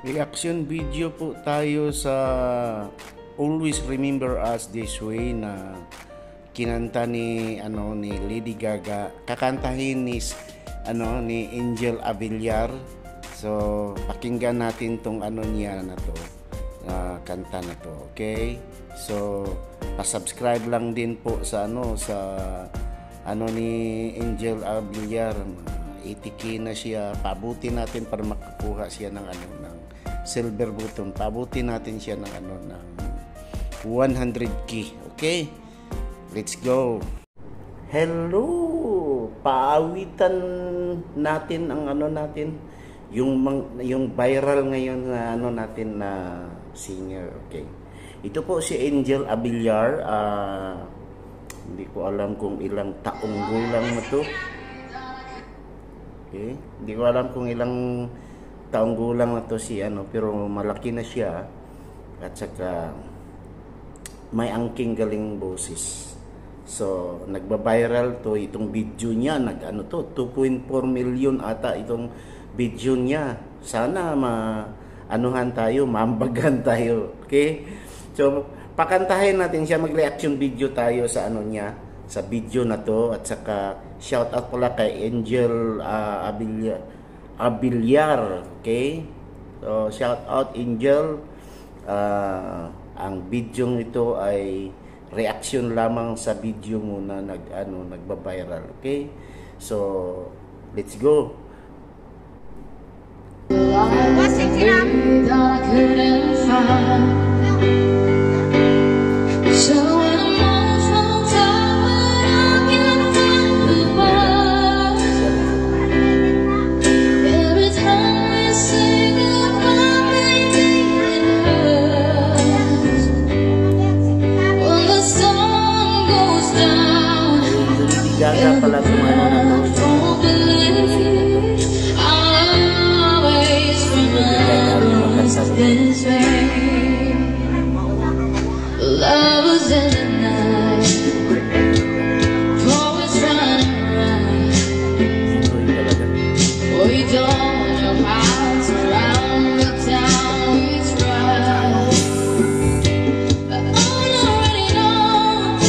Reaction video po tayo sa Always Remember Us This Way na kinanta ni Lady Gaga. Kakantahin ni Angel Avillar. So pakinggan natin tong niya na to. Kanta na to. Okay? So pa-subscribe lang din po sa ni Angel Avillar. 80K na siya. Pabuti natin para makakuha siya ng silver button. Pabuti natin siya ng 100K. Okay? Let's go. Hello. Paawitan natin ang yung viral ngayon na natin na singer. Okay. Ito po si Angel Avillar. Hindi ko alam kung ilang taong gulang na to. Okay? Hindi ko alam kung ilang taong gulang na to pero malaki na siya at saka may angking galing boses. So nagba-viral to itong video niya, 2.4 million ata itong video niya. Sana maambagan tayo. Okay? So pakantahin natin siya, mag-reaction video tayo sa niya, sa video na to, at saka shout out pala kay Angel Avillar. Okay? So shout out Angel. Ang video ito ay reaction lamang sa video mo na nagba-viral. Okay? So let's go. Gaga pala Love was in the night, always running around. We don't know how to round the town we try, but I already know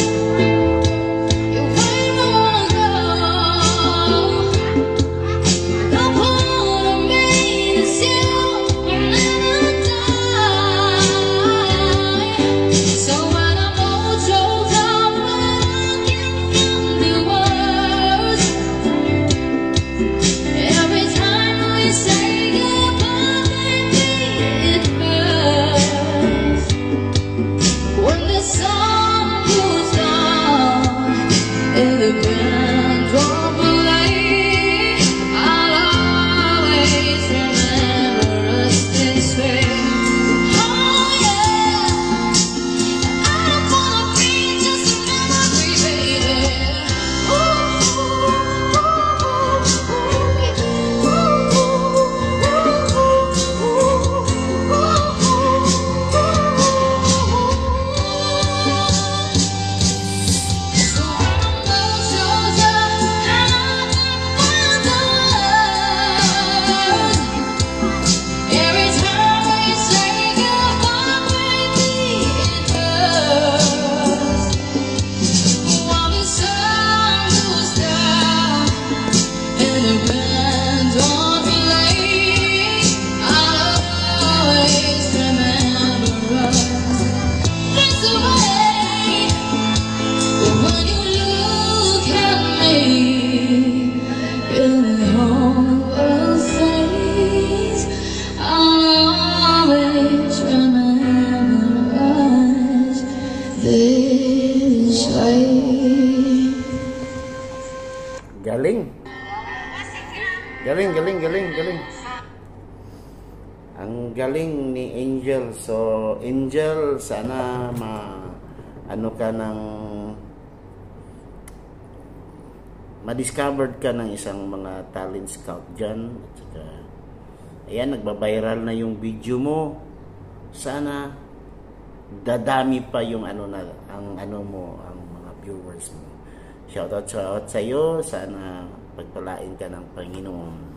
you're where you wanna go. The part of me is you will never die. So when I'm all choked up, when I can't find the words, every time we say goodbye, baby, it hurts. When the sun goes down and the ground won't play, I'll always remember us this way. Oh yeah, I don't wanna be just a memory, baby. Every time we say goodbye, baby, it hurts. While the sun goes down and the band don't play, I'll always remember us this way. But when you look at me in the whole world's face, I'll always remember us this way. Galing. Galing. Ang galing ni Angel. So Angel, sana ma-discovered ka ng isang mga talent scout dyan. At saka, ayan, nagba-viral na yung video mo. Sana dadami pa yung ang mga viewers mo. Shoutout sa iyo. Sana pagpalain ka ng Panginoon.